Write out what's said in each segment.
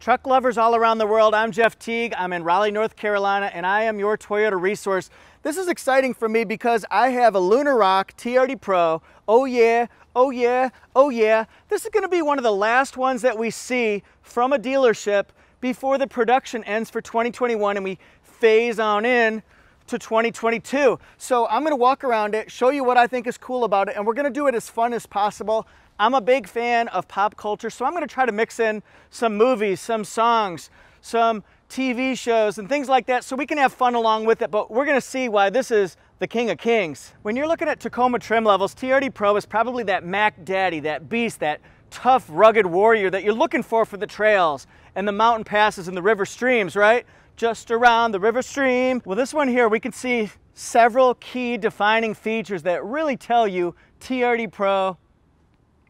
Truck lovers all around the world, I'm Jeff Teague. I'm in Raleigh, North Carolina, and I am your Toyota resource. This is exciting for me because I have a Lunar TRD Pro. Oh yeah, oh yeah, oh yeah. This is gonna be one of the last ones that we see from a dealership before the production ends for 2021 and we phase on in to 2022. So I'm gonna walk around it, show you what I think is cool about it, and we're gonna do it as fun as possible. I'm a big fan of pop culture, so I'm gonna try to mix in some movies, some songs, some TV shows and things like that so we can have fun along with it, but we're gonna see why this is the king of kings. When you're looking at Tacoma trim levels, TRD Pro is probably that Mac Daddy, that beast, that tough, rugged warrior that you're looking for the trails and the mountain passes and the river streams, right? Just around the river stream. Well, this one here, we can see several key defining features that really tell you TRD Pro,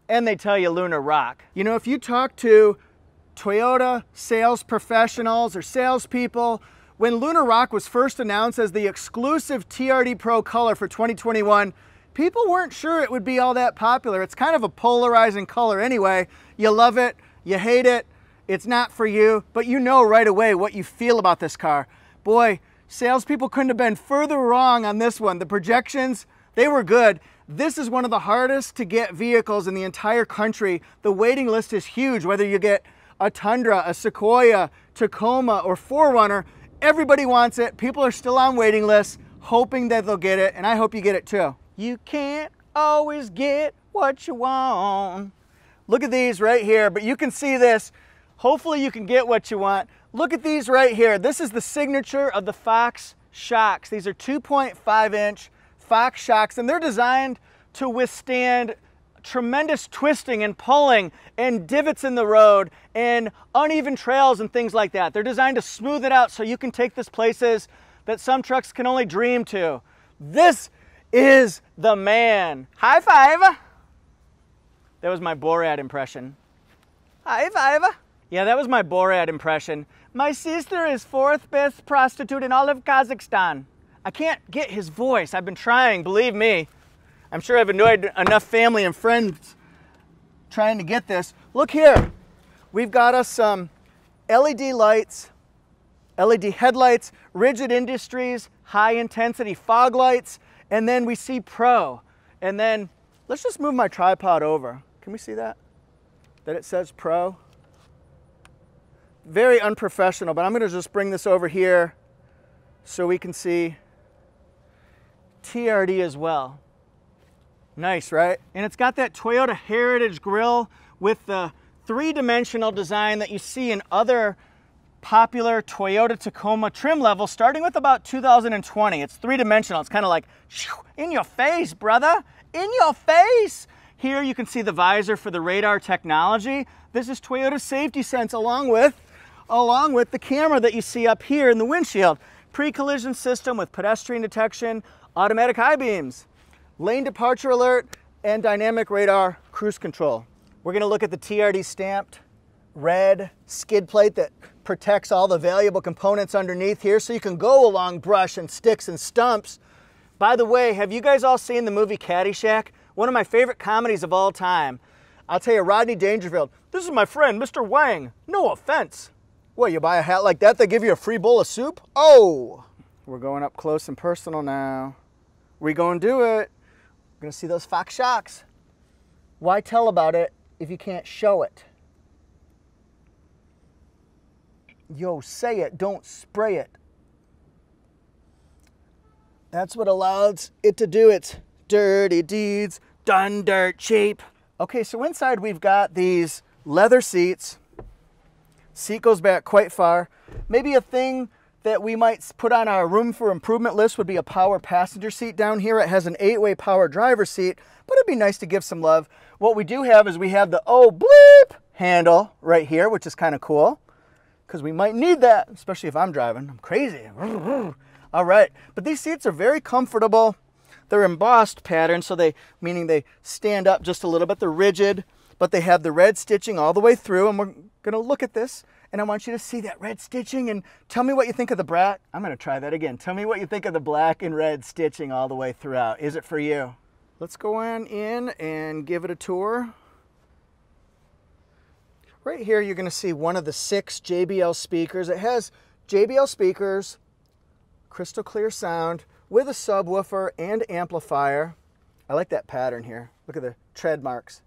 and they tell you Lunar rock. You know, if you talk to Toyota sales professionals or salespeople, when Lunar Rock was first announced as the exclusive TRD Pro color for 2021, people weren't sure it would be all that popular. It's kind of a polarizing color anyway. You love it, you hate it, it's not for you, but you know right away what you feel about this car. Boy, salespeople couldn't have been further wrong on this one. The projections, they were good. This is one of the hardest to get vehicles in the entire country. The waiting list is huge, whether you get a Tundra, a Sequoia, Tacoma, or 4Runner, everybody wants it. People are still on waiting lists, hoping that they'll get it, and I hope you get it too. You can't always get what you want. Look at these right here, but you can see this. Hopefully you can get what you want. Look at these right here. This is the signature of the Fox shocks. These are 2.5-inch Fox shocks, and they're designed to withstand tremendous twisting and pulling and divots in the road and uneven trails and things like that. They're designed to smooth it out so you can take this places that some trucks can only dream to. This is the man. High five. That was my Borat impression. High five. Yeah, that was my Borat impression. My sister is 4th best prostitute in all of Kazakhstan. I can't get his voice. I've been trying, believe me. I'm sure I've annoyed enough family and friends trying to get this. Look here. We've got us some LED lights, LED headlights, Rigid Industries, high intensity fog lights, and then we see Pro. And then let's just move my tripod over. Can we see that? That it says Pro? Very unprofessional, but I'm gonna just bring this over here so we can see TRD as well. Nice, right? And it's got that Toyota Heritage grille with the three-dimensional design that you see in other popular Toyota Tacoma trim levels, starting with about 2020. It's three-dimensional. It's kind of like, in your face, brother, in your face. Here you can see the visor for the radar technology. This is Toyota Safety Sense along with the camera that you see up here in the windshield. Pre-collision system with pedestrian detection, automatic high beams, lane departure alert, and dynamic radar cruise control. We're gonna look at the TRD stamped red skid plate that protects all the valuable components underneath here so you can go along brush and sticks and stumps. By the way, have you guys all seen the movie Caddyshack? One of my favorite comedies of all time. I'll tell you, Rodney Dangerfield, this is my friend, Mr. Wang. No offense. What, you buy a hat like that, they give you a free bowl of soup? Oh! We're going up close and personal now. We gonna do it. We're gonna see those Fox shocks. Why tell about it if you can't show it? Yo, say it, don't spray it. That's what allows it to do its dirty deeds, done dirt cheap. Okay, so inside we've got these leather seats. Seat goes back quite far. Maybe a thing that we might put on our room for improvement list would be a power passenger seat down here. It has an 8-way power driver seat, but it'd be nice to give some love. What we do have is we have the oh bleep handle right here, which is kind of cool because we might need that, especially if I'm driving. I'm crazy. All right, but these seats are very comfortable. They're embossed pattern, so meaning they stand up just a little bit. They're rigid, but they have the red stitching all the way through, and we're gonna look at this, and I want you to see that red stitching and tell me what you think of the black. I'm gonna try that again. Tell me what you think of the black and red stitching all the way throughout. Is it for you? Let's go on in and give it a tour. Right here, you're going to see one of the 6 JBL speakers. It has JBL speakers, crystal clear sound, with a subwoofer and amplifier. I like that pattern here. Look at the tread marks.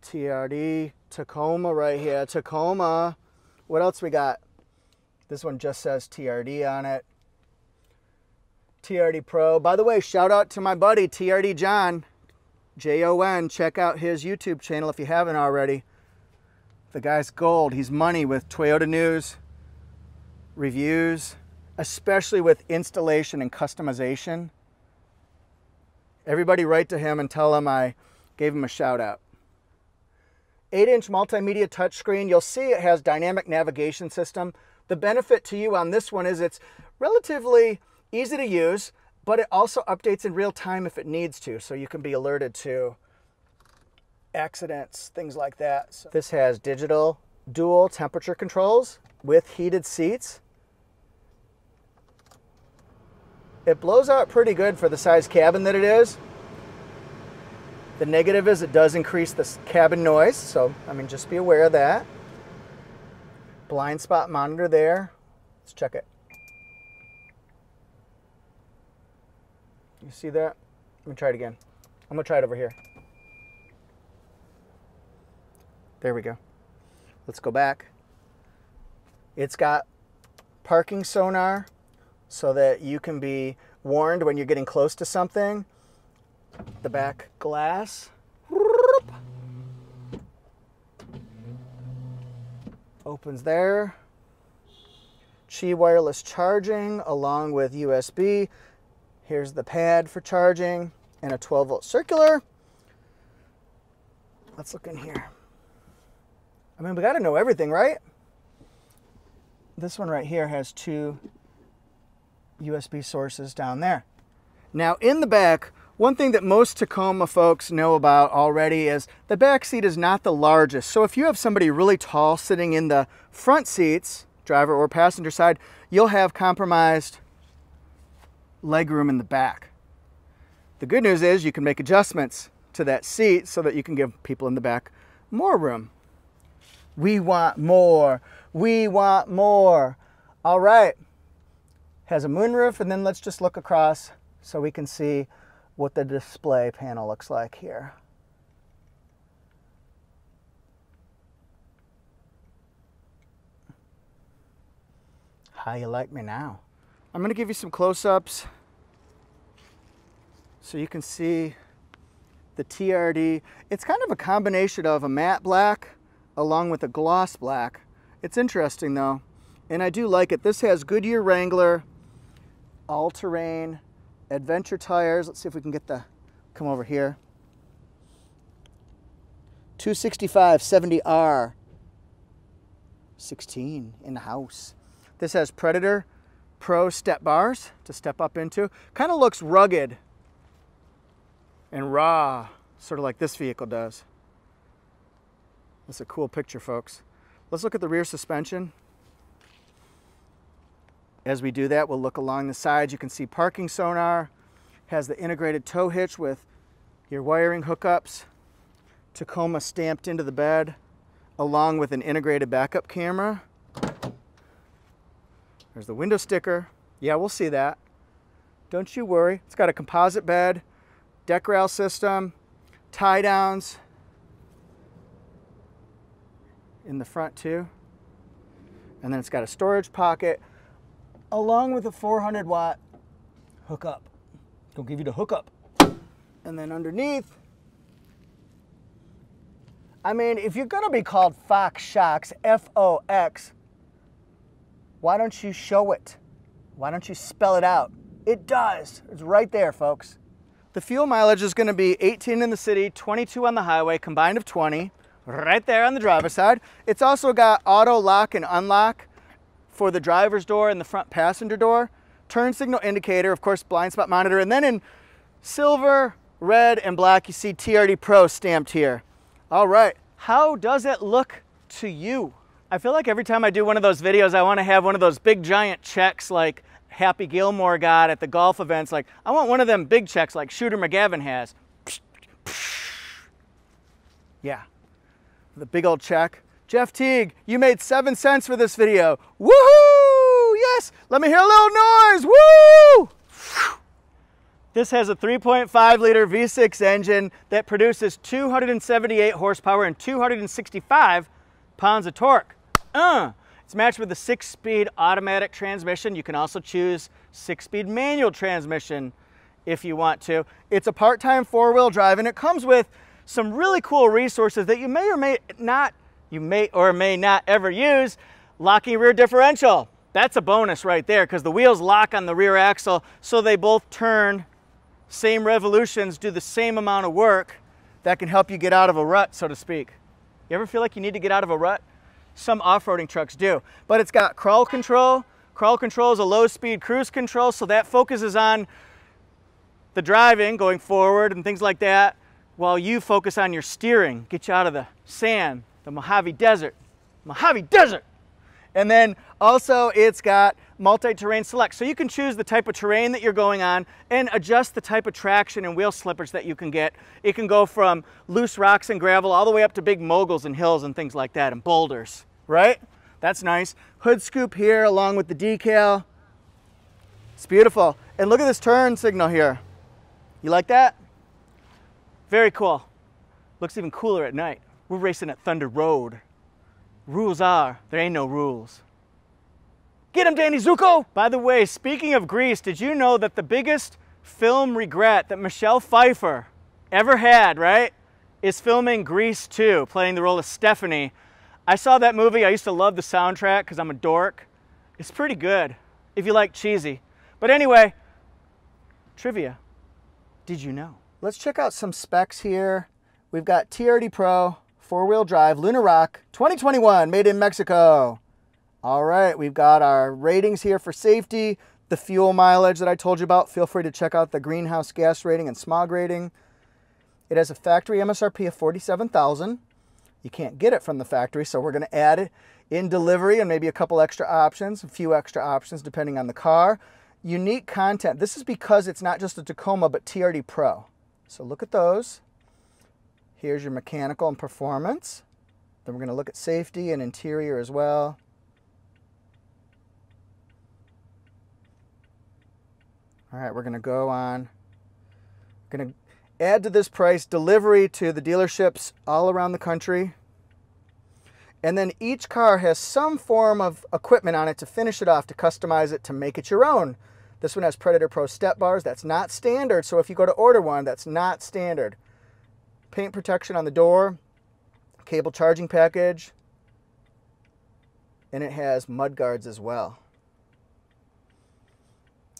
TRD, Tacoma right here, Tacoma. What else we got? This one just says TRD on it. TRD Pro. By the way, shout out to my buddy TRD John, Jon. Check out his YouTube channel if you haven't already. The guy's gold. He's money with Toyota news, reviews, especially with installation and customization. Everybody write to him and tell him I gave him a shout out. 8-inch multimedia touchscreen. You'll see it has dynamic navigation system. The benefit to you on this one is it's relatively easy to use, but it also updates in real time if it needs to, so you can be alerted to accidents, things like that. So this has digital dual temperature controls with heated seats. It blows out pretty good for the size cabin that it is. The negative is it does increase the cabin noise, so I mean, just be aware of that. Blind spot monitor there. Let's check it. You see that? Let me try it again. I'm gonna try it over here. There we go. Let's go back. It's got parking sonar so that you can be warned when you're getting close to something. The back glass. Opens there. Qi wireless charging along with USB. Here's the pad for charging and a 12-volt circular. Let's look in here. I mean, we got to know everything, right? This one right here has 2 USB sources down there. Now in the back, one thing that most Tacoma folks know about already is the back seat is not the largest. So if you have somebody really tall sitting in the front seats, driver or passenger side, you'll have compromised legroom in the back. The good news is you can make adjustments to that seat so that you can give people in the back more room. We want more. We want more. All right. Has a moonroof, and then let's just look across so we can see what the display panel looks like here. How you like me now? I'm going to give you some close-ups so you can see the TRD. It's kind of a combination of a matte black along with a gloss black. It's interesting though, and I do like it. This has Goodyear Wrangler, all-terrain, adventure tires. Let's see if we can get the, come over here. 265 70R 16 in the house. This has Predator Pro step bars to step up into. Kind of looks rugged and raw, sort of like this vehicle does. That's a cool picture, folks. Let's look at the rear suspension. As we do that, we'll look along the sides. You can see parking sonar, has the integrated tow hitch with your wiring hookups, Tacoma stamped into the bed, along with an integrated backup camera. There's the window sticker. Yeah, we'll see that. Don't you worry. It's got a composite bed, deck rail system, tie downs in the front too. And then it's got a storage pocket along with a 400-watt hookup. It'll give you the hookup. And then underneath, I mean, if you're gonna be called Fox Shocks, F-O-X, why don't you show it? Why don't you spell it out? It does. It's right there, folks. The fuel mileage is gonna be 18 in the city, 22 on the highway, combined of 20, right there on the driver's side. It's also got auto lock and unlock for the driver's door and the front passenger door. Turn signal indicator, of course, blind spot monitor. And then in silver, red, and black, you see TRD Pro stamped here. All right, how does it look to you? I feel like every time I do one of those videos, I want to have one of those big giant checks like Happy Gilmore got at the golf events. Like, I want one of them big checks like Shooter McGavin has. Yeah, the big old check. Jeff Teague, you made 7 cents for this video. Woohoo! Yes! Let me hear a little noise. Woo! This has a 3.5 liter V6 engine that produces 278 horsepower and 265 pounds of torque. It's matched with a 6-speed automatic transmission. You can also choose 6-speed manual transmission if you want to. It's a part-time 4-wheel drive, and it comes with some really cool resources that you may or may not ever use. Locking rear differential. That's a bonus right there, because the wheels lock on the rear axle, so they both turn same revolutions, do the same amount of work. That can help you get out of a rut, so to speak. You ever feel like you need to get out of a rut? Some off-roading trucks do. But it's got crawl control. Crawl control is a low-speed cruise control, so that focuses on the driving, going forward and things like that, while you focus on your steering, get you out of the sand, the Mojave Desert. Mojave Desert! And then also it's got multi-terrain select. So you can choose the type of terrain that you're going on and adjust the type of traction and wheel slippage that you can get. It can go from loose rocks and gravel all the way up to big moguls and hills and things like that and boulders, right? That's nice. Hood scoop here along with the decal. It's beautiful. And look at this turn signal here. You like that? Very cool. Looks even cooler at night. We're racing at Thunder Road. Rules are, there ain't no rules. Get him, Danny Zuko! By the way, speaking of Grease, did you know that the biggest film regret that Michelle Pfeiffer ever had, right, is filming Grease 2, playing the role of Stephanie. I saw that movie. I used to love the soundtrack because I'm a dork. It's pretty good if you like cheesy. But anyway, trivia. Did you know? Let's check out some specs here. We've got TRD Pro, 4-wheel drive, Lunar Rock, 2021, made in Mexico. All right, we've got our ratings here for safety, the fuel mileage that I told you about. Feel free to check out the greenhouse gas rating and smog rating. It has a factory MSRP of $47,000. You can't get it from the factory, so we're going to add it in delivery and maybe a couple extra options, a few extra options depending on the car. Unique content. This is because it's not just a Tacoma, but TRD Pro. So look at those. Here's your mechanical and performance. Then we're going to look at safety and interior as well. All right, we're going to go on. We're going to add to this price delivery to the dealerships all around the country. And then each car has some form of equipment on it to finish it off, to customize it, to make it your own. This one has Predator Pro step bars. That's not standard, so if you go to order one, that's not standard. Paint protection on the door, cable charging package, and it has mud guards as well.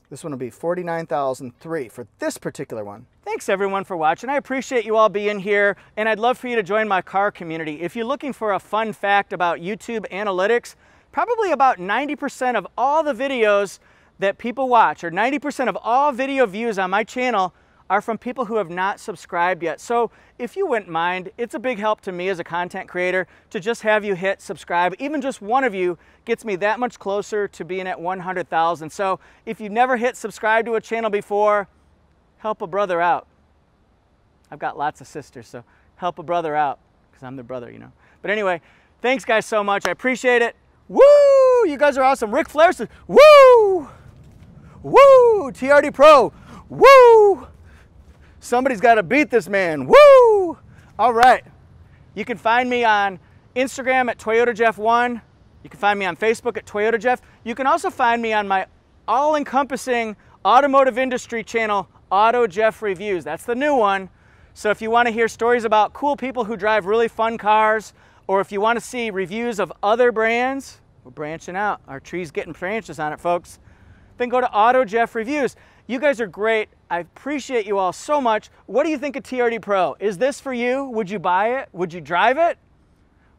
This one will be $49,003 for this particular one. Thanks everyone for watching. I appreciate you all being here, and I'd love for you to join my car community. If you're looking for a fun fact about YouTube analytics, probably about 90% of all the videos that people watch, or 90% of all video views on my channel, are from people who have not subscribed yet. So if you wouldn't mind, it's a big help to me as a content creator to just have you hit subscribe. Even just one of you gets me that much closer to being at 100,000. So if you've never hit subscribe to a channel before, help a brother out. I've got lots of sisters, so help a brother out, because I'm their brother, you know. But anyway, thanks guys so much. I appreciate it. Woo! You guys are awesome. Ric Flair says, woo! Woo! TRD Pro, woo! Somebody's got to beat this man. Woo! All right. You can find me on Instagram at AutoJeff1. You can find me on Facebook at AutoJeff. You can also find me on my all-encompassing automotive industry channel, AutoJeff Reviews. That's the new one. So if you want to hear stories about cool people who drive really fun cars, or if you want to see reviews of other brands, we're branching out. Our tree's getting branches on it, folks. Then go to AutoJeff Reviews. You guys are great. I appreciate you all so much. What do you think of TRD Pro? Is this for you? Would you buy it? Would you drive it?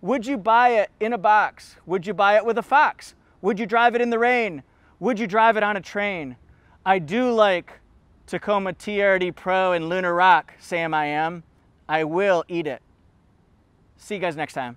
Would you buy it in a box? Would you buy it with a fox? Would you drive it in the rain? Would you drive it on a train? I do like Tacoma TRD Pro and Lunar Rock, Sam I am. I will eat it. See you guys next time.